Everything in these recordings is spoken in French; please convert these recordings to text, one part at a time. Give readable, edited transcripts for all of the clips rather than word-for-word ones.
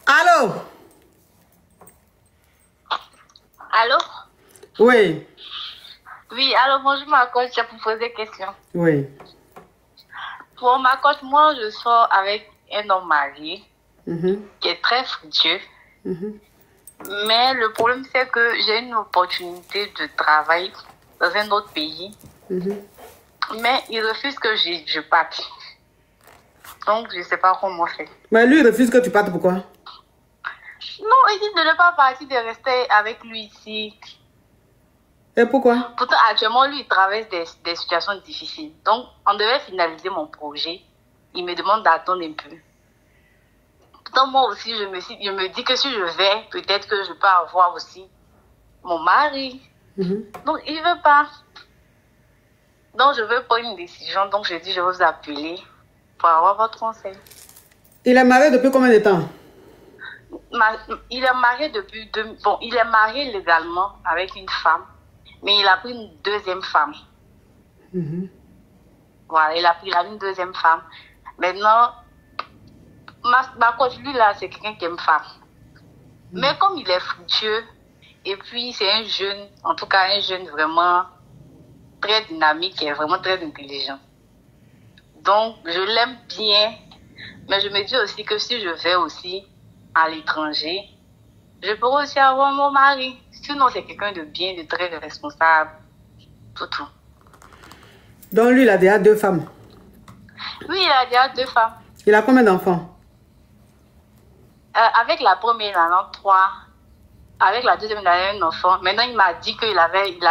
Allô? Allô? Oui. Oui, alors bonjour ma coach, j'ai pour poser des questions. Oui. Pour ma coach, moi je sors avec un homme marié qui est très fructueux. Mais le problème c'est que j'ai une opportunité de travail dans un autre pays. Mais il refuse que je parte. Donc je ne sais pas comment faire. Mais lui, il refuse que tu partes, pourquoi? Non, il dit de ne pas partir, de rester avec lui ici. Et pourquoi? Pourtant, actuellement, lui, il traverse des situations difficiles. Donc, on devait finaliser mon projet. Il me demande d'attendre un peu. Pourtant, moi aussi, je me dis que si je vais, peut-être que je peux avoir aussi mon mari. Donc, il ne veut pas. Donc, je veux prendre une décision. Donc, je dis, je vais vous appeler pour avoir votre conseil. Il est marié depuis combien de temps? Il est marié depuis... Bon, il est marié légalement avec une femme. Mais il a pris une deuxième femme. Voilà, il a pris une deuxième femme. Maintenant, ma coach, lui là, c'est quelqu'un qui aime femme. Mais comme il est fructueux, et puis c'est un jeune, en tout cas un jeune vraiment très dynamique et vraiment très intelligent. Donc, je l'aime bien, mais je me dis aussi que si je vais aussi à l'étranger, je pourrais aussi avoir mon mari. Sinon, c'est quelqu'un de bien, de très responsable. Tout. Donc, lui, il a déjà 2 femmes. Oui, il a déjà 2 femmes. Il a combien d'enfants? Avec la première, il en a 3. Avec la deuxième, il a un enfant. Maintenant, il m'a dit qu'il a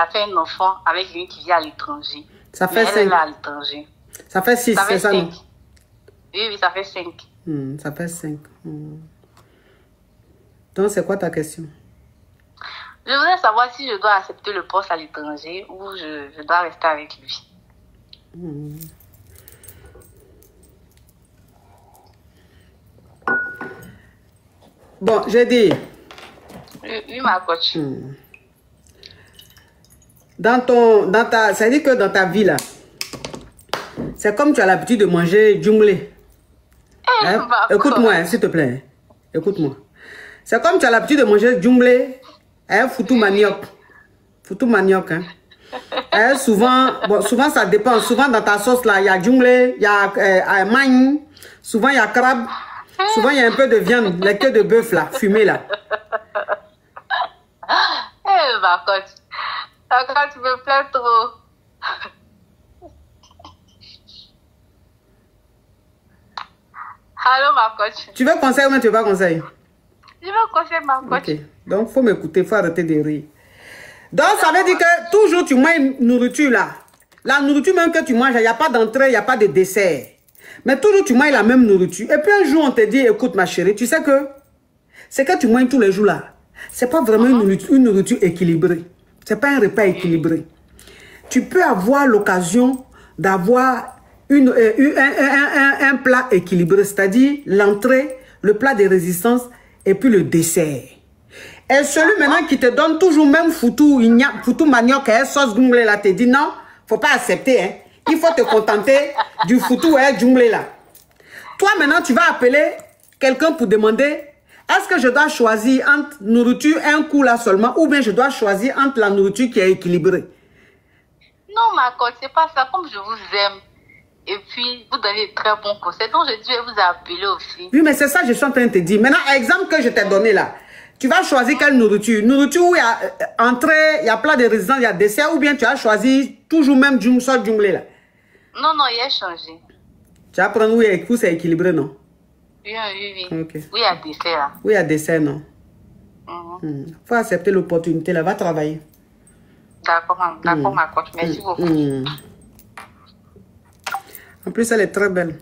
fait un enfant avec une qui vit à l'étranger. Ça fait 5. Elle est à l'étranger. Ça fait 6, c'est ça, non? Oui, ça fait 5. Ça fait 5. Donc, c'est quoi ta question? Je voudrais savoir si je dois accepter le poste à l'étranger ou je dois rester avec lui. Bon, j'ai dit. Oui, ma coach. Ça dit que dans ta vie, là, c'est comme tu as l'habitude de manger jumblé. Écoute-moi, s'il te plaît. Écoute-moi. C'est comme tu as l'habitude de manger jumblé, foutu manioc. Foutu manioc, souvent, ça dépend. Souvent, dans ta sauce, là, il y a jumblé, il y a maïn, souvent, il y a crabe, souvent, il y a un peu de viande, les queues de bœuf, là, fumées, là. Ma coach. Quand tu me plais trop. Allô, ma coach. Tu veux conseil ou bien tu veux pas conseil? Je veux conseil, ma coach. Ok. Donc, il faut m'écouter, il faut arrêter de rire. Donc, ça veut dire que toujours tu manges une nourriture là. La nourriture même que tu manges, il n'y a pas d'entrée, il n'y a pas de dessert. Mais toujours tu manges la même nourriture. Et puis un jour, on te dit, écoute ma chérie, tu sais que c'est que tu manges tous les jours là. C'est pas vraiment une nourriture équilibrée. C'est pas un repas équilibré. Tu peux avoir l'occasion d'avoir un plat équilibré, c'est-à-dire l'entrée, le plat de résistance et puis le dessert. Et celui maintenant qui te donne toujours même foutu manioc et sauce gunglé là, te dit non, faut pas accepter. Hein. Il faut te contenter du foutu et gunglé là. Toi maintenant, tu vas appeler quelqu'un pour demander est-ce que je dois choisir entre nourriture un coup là seulement ou bien je dois choisir entre la nourriture qui est équilibrée? Non, ma coach, c'est pas ça. Comme je vous aime, et puis vous donnez de très bons conseils, donc je dis, je vais vous appeler aussi. Oui, mais c'est ça que je suis en train de te dire. Maintenant, exemple que je t'ai donné là, tu vas choisir quelle nourriture? Nourriture où il y a entrée, il y a plat de résistance, il y a dessert, ou bien tu as choisi toujours même soit jumblé là? Non, il a changé. Tu vas prendre où c'est équilibré, non? Oui. Okay. Oui, il y a dessert là. Oui, il y a dessert, non? Faut accepter l'opportunité là, va travailler. D'accord, ma coach, merci beaucoup. En plus, elle est très belle.